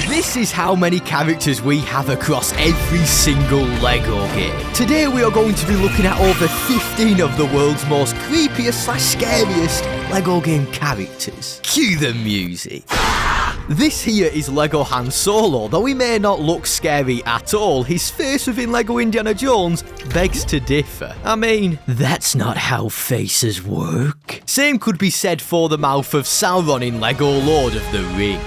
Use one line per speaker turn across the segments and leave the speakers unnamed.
This is how many characters we have across every single LEGO game. Today we are going to be looking at over 15 of the world's most creepiest/scariest LEGO game characters. Cue the music. This here is LEGO Han Solo. Though he may not look scary at all, his face within LEGO Indiana Jones begs to differ. I mean, that's not how faces work. Same could be said for the mouth of Sauron in LEGO Lord of the Rings.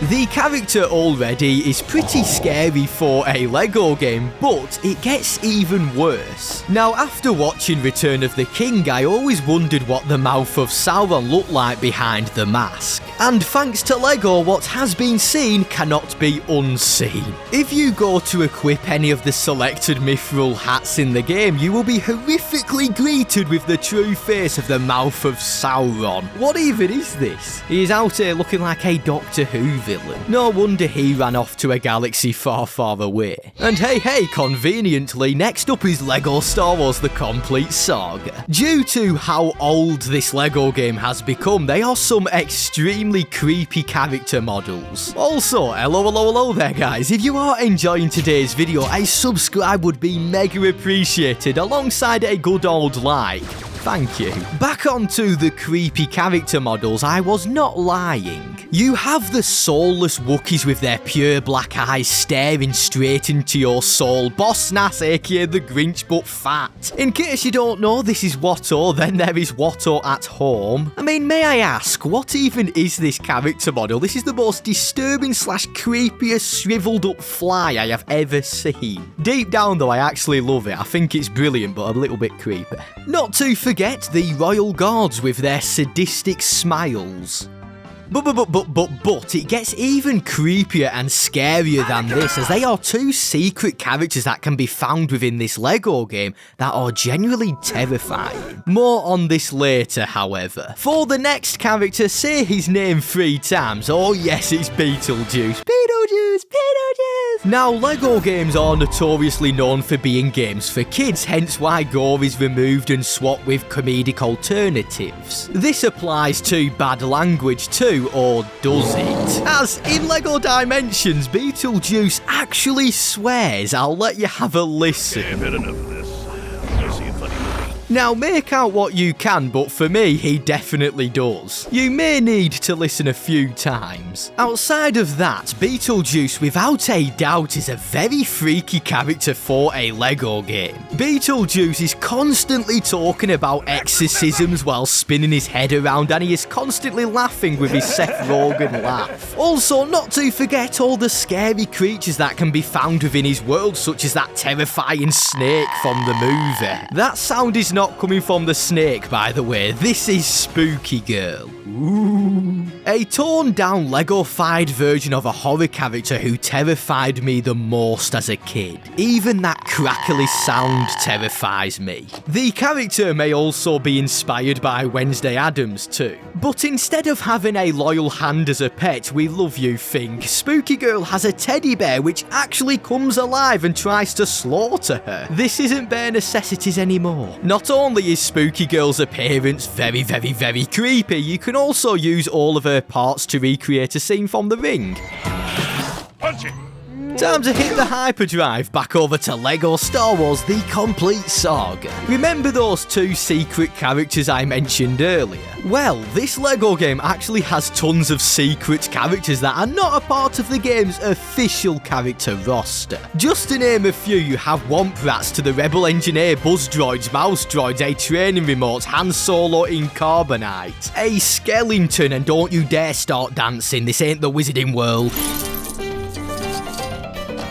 The character already is pretty scary for a LEGO game, but it gets even worse. Now, after watching Return of the King, I always wondered what the mouth of Sauron looked like behind the mask. And thanks to LEGO, what has been seen cannot be unseen. If you go to equip any of the selected mithril hats in the game, you will be horrifically greeted with the true face of the mouth of Sauron. What even is this? He is out here looking like a Doctor Who villain. No wonder he ran off to a galaxy far, far away. And hey, conveniently, next up is LEGO Star Wars The Complete Saga. Due to how old this LEGO game has become, they are some extremely creepy character models. Also, hello there guys, if you are enjoying today's video, a subscribe would be mega appreciated alongside a good old like. Thank you. Back onto the creepy character models, I was not lying. You have the soulless Wookiees with their pure black eyes staring straight into your soul. Boss Nass, aka the Grinch, but fat. In case you don't know, this is Watto, then there is Watto at home. I mean, may I ask, what even is this character model? This is the most disturbing / creepiest shriveled up fly I have ever seen. Deep down though, I actually love it. I think it's brilliant, but a little bit creepy. Not to forget the Royal Guards with their sadistic smiles. But it gets even creepier and scarier than this, as they are two secret characters that can be found within this LEGO game that are genuinely terrifying. More on this later, however. For the next character, say his name 3 times. Oh yes, it's Beetlejuice. Beetlejuice! Now, LEGO games are notoriously known for being games for kids, hence why gore is removed and swapped with comedic alternatives. This applies to bad language too, or does it? As in LEGO Dimensions, Beetlejuice actually swears. I'll let you have a listen.
Okay, I've had enough of this. Let's see a funny movie.
Now, make out what you can, but for me, he definitely does. You may need to listen a few times. Outside of that, Beetlejuice, without a doubt, is a very freaky character for a LEGO game. Beetlejuice is constantly talking about exorcisms while spinning his head around, and he is constantly laughing with his Seth Rogen laugh. Also, not to forget all the scary creatures that can be found within his world, such as that terrifying snake from the movie. That sound is not coming from the snake, by the way. This is Spooky Girl. Ooh. A torn down Lego-fied version of a horror character who terrified me the most as a kid. Even that crackly sound terrifies me. The character may also be inspired by Wednesday Addams too. But instead of having a loyal hand as a pet, we love you thing, Spooky Girl has a teddy bear which actually comes alive and tries to slaughter her. This isn't bare necessities anymore. Not only is Spooky Girl's appearance very creepy, you can also use all of her parts to recreate a scene from The Ring.
Punch it!
Time to hit the hyperdrive back over to LEGO Star Wars The Complete Saga. Remember those 2 secret characters I mentioned earlier? Well, this LEGO game actually has tons of secret characters that are not a part of the game's official character roster. Just to name a few, you have Womp Rats to the Rebel Engineer, Buzz Droids, Mouse Droids, a training remote, Han Solo in Carbonite, a Skellington, and don't you dare start dancing, this ain't the Wizarding World.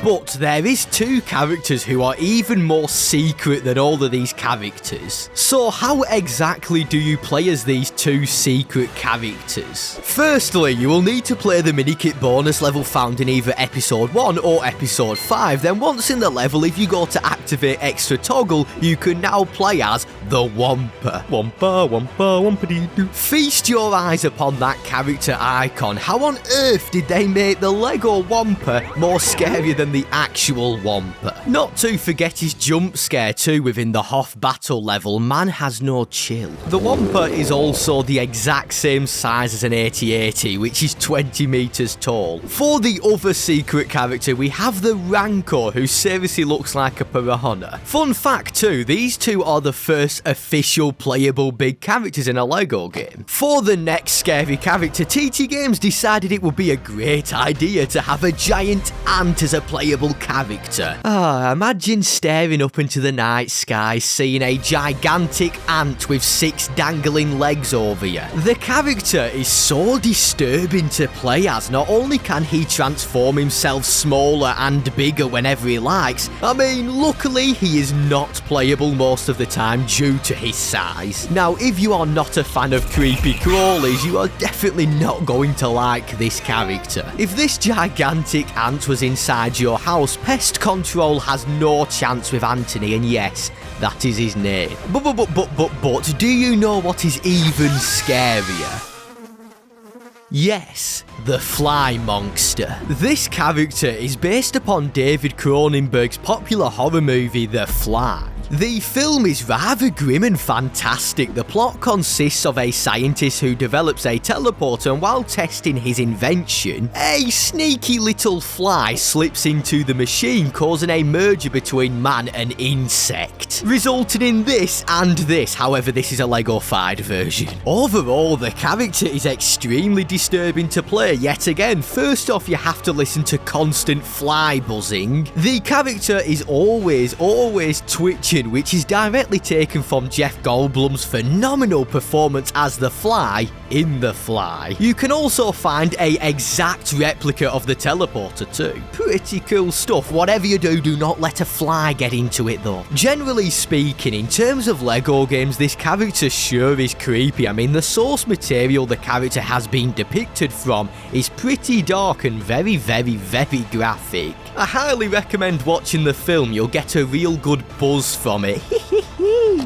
But there is 2 characters who are even more secret than all of these characters. So how exactly do you play as these 2 secret characters? Firstly, you will need to play the minikit bonus level found in either episode 1 or episode 5. Then once in the level, if you go to activate extra toggle, you can now play as the Wampa. Wampa, Wampa, Wampa-dee-doo. Feast your eyes upon that character icon. How on earth did they make the Lego Wampa more scarier than the actual Wampa? Not to forget his jump scare too within the Hoth battle level. Man has no chill. The Wampa is also the exact same size as an 8080, which is 20 meters tall. For the other secret character, we have the Rancor, who seriously looks like a piranha. Fun fact too, these two are the first official playable big characters in a Lego game. For the next scary character, TT Games decided it would be a great idea to have a giant ant as a playable character. Imagine staring up into the night sky, seeing a gigantic ant with 6 dangling legs over you. The character is so disturbing to play as. Not only can he transform himself smaller and bigger whenever he likes, I mean, luckily he is not playable most of the time due to his size. Now, if you are not a fan of creepy crawlies, you are definitely not going to like this character. If this gigantic ant was inside your house, pest control has no chance with Anthony, and yes, that is his name. But do you know what is even scarier? Yes, the Fly Monster. This character is based upon David Cronenberg's popular horror movie, The Fly. The film is rather grim and fantastic. The plot consists of a scientist who develops a teleporter, and while testing his invention, a sneaky little fly slips into the machine, causing a merger between man and insect, resulting in this and this. However, this is a Lego-fied version. Overall, the character is extremely disturbing to play yet again. First off, you have to listen to constant fly buzzing. The character is always twitching, which is directly taken from Jeff Goldblum's phenomenal performance as the Fly in The Fly. You can also find an exact replica of the teleporter too. Pretty cool stuff. Whatever you do, do not let a fly get into it though. Generally speaking, in terms of Lego games, this character sure is creepy. I mean, the source material the character has been depicted from is pretty dark and very graphic. I highly recommend watching the film. You'll get a real good buzz from it.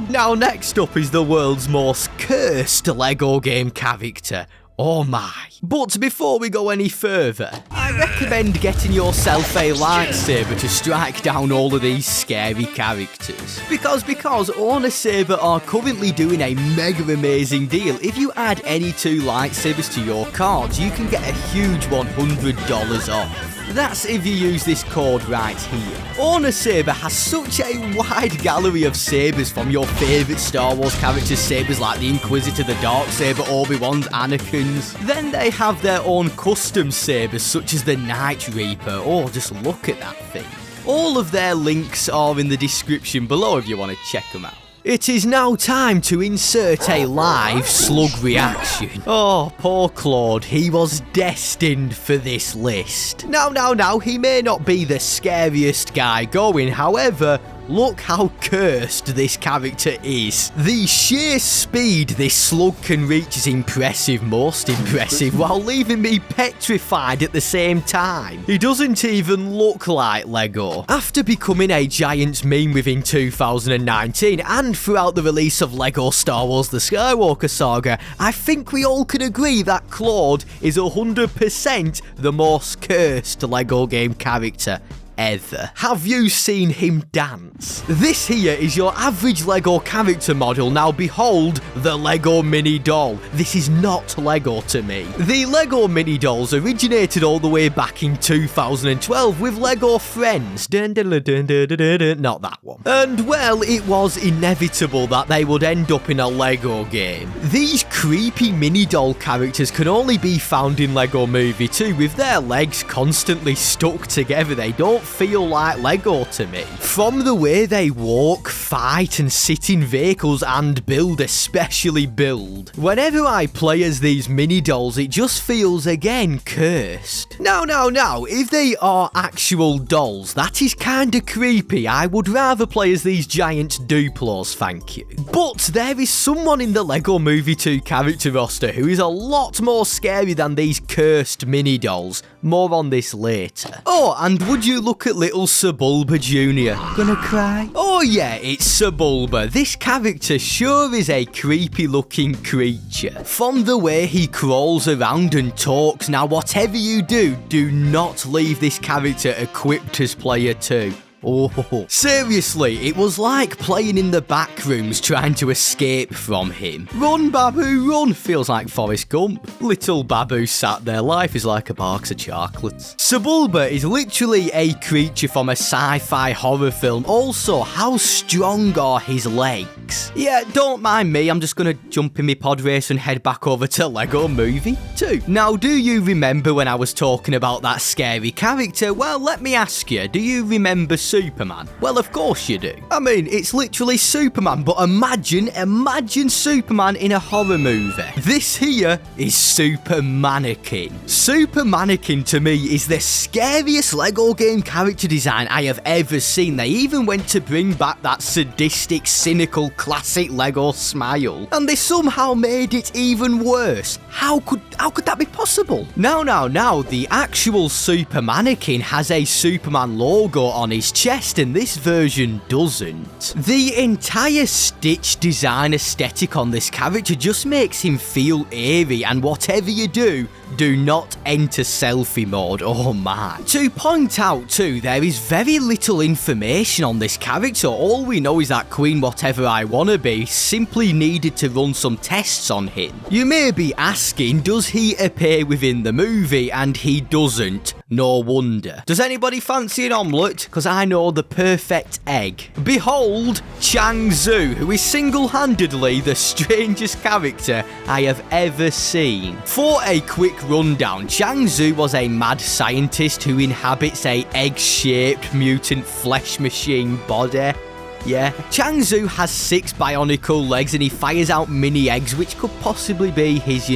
Now, next up is the world's most cursed Lego game character. Oh my. But before we go any further, I recommend getting yourself a lightsaber to strike down all of these scary characters. Because OwnASaber are currently doing a mega amazing deal. If you add any 2 lightsabers to your cards, you can get a huge $100 off. That's if you use this code right here. OwnASaber has such a wide gallery of sabers, from your favourite Star Wars characters' sabers like the Inquisitor, the Darksaber, Obi-Wan's, Anakin's. Then they have their own custom sabers such as the Night Reaper. Oh, just look at that thing. All of their links are in the description below if you want to check them out. It is now time to insert a live slug reaction. Oh, poor Claude, he was destined for this list. Now, he may not be the scariest guy going, however, look how cursed this character is. The sheer speed this slug can reach is impressive, most impressive, while leaving me petrified at the same time. He doesn't even look like Lego. After becoming a giant meme within 2019 and throughout the release of Lego Star Wars The Skywalker Saga, I think we all can agree that Claude is 100% the most cursed Lego game character ever. Have you seen him dance? This here is your average Lego character model. Now behold the Lego mini doll. This is not Lego to me. The Lego mini dolls originated all the way back in 2012 with Lego Friends. Not that one. And well, it was inevitable that they would end up in a Lego game. These creepy mini doll characters can only be found in Lego Movie 2 with their legs constantly stuck together. They don't feel like Lego to me. From the way they walk, fight and sit in vehicles and build, especially build. Whenever I play as these mini dolls, it just feels again cursed. Now, if they are actual dolls, that is kinda creepy. I would rather play as these giant Duplos, thank you. But there is someone in the Lego Movie 2 character roster who is a lot more scary than these cursed mini dolls. more on this later. Oh, and would you look at little Sebulba Jr. Gonna cry? Oh yeah, it's Sebulba. This character sure is a creepy looking creature. From the way he crawls around and talks, now whatever you do, do not leave this character equipped as player 2. Oh, seriously, it was like playing in the back rooms trying to escape from him. Run, Babu, run, feels like Forrest Gump. Little Babu sat there, life is like a box of chocolates. Sebulba is literally a creature from a sci-fi horror film. Also, how strong are his legs? Yeah, don't mind me, I'm just gonna jump in my pod race and head back over to Lego Movie 2. Now, do you remember when I was talking about that scary character? Well, let me ask you, do you remember Superman? Well, of course you do. I mean, it's literally Superman, but imagine Superman in a horror movie. This here is Super Mannequin. Super Mannequin, to me, is the scariest Lego game character design I have ever seen. They even went to bring back that sadistic, cynical, classic Lego smile. And they somehow made it even worse. How could that be possible? Now, the actual Super Mannequin has a Superman logo on his chest, and this version doesn't. The entire Stitch design aesthetic on this character just makes him feel eerie, and whatever you do not enter selfie mode, oh my. To point out too, there is very little information on this character. All we know is that Queen Whatever I Wanna Be simply needed to run some tests on him. You may be asking, does he appear within the movie? And he doesn't. No wonder. Does anybody fancy an omelette? Because I know the perfect egg. Behold, Chang Tzu, who is single-handedly the strangest character I have ever seen. For a quick rundown, Chang Tzu was a mad scientist who inhabits a egg-shaped mutant flesh machine body. Yeah, Chang Tzu has 6 bionicle legs and he fires out mini eggs which could possibly be his,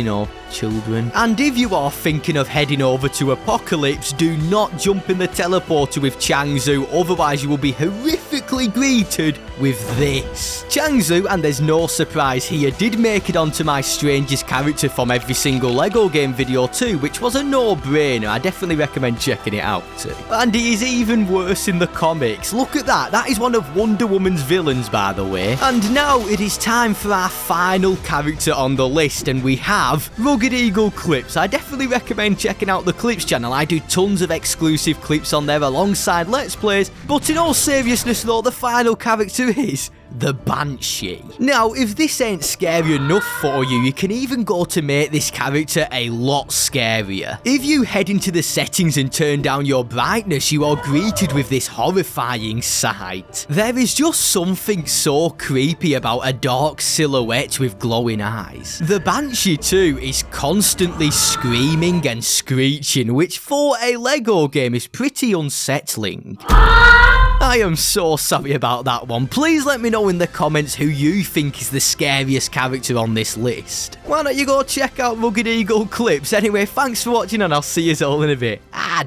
children. And if you are thinking of heading over to Apocalypse, do not jump in the teleporter with Chang Tzu, otherwise you will be horrifically greeted with this. Chang Tzu, and there's no surprise here, did make it onto my strangest character from every single Lego game video too, which was a no-brainer. I definitely recommend checking it out too. And he is even worse in the comics. Look at that, that is one of Wonder Woman's villains, by the way. And now it is time for our final character on the list, and we have RuggedEagle Clips. I definitely recommend checking out the Clips channel. I do tons of exclusive clips on there alongside Let's Plays, but in all seriousness though, the final character is the Banshee. Now, if this ain't scary enough for you, you can even go to make this character a lot scarier. If you head into the settings and turn down your brightness, you are greeted with this horrifying sight. There is just something so creepy about a dark silhouette with glowing eyes. The Banshee too is constantly screaming and screeching, which for a Lego game is pretty unsettling. I am so sorry about that one. Please let me know in the comments who you think is the scariest character on this list. Why don't you go check out RuggedEagle Clips? Anyway, thanks for watching and I'll see you all in a bit.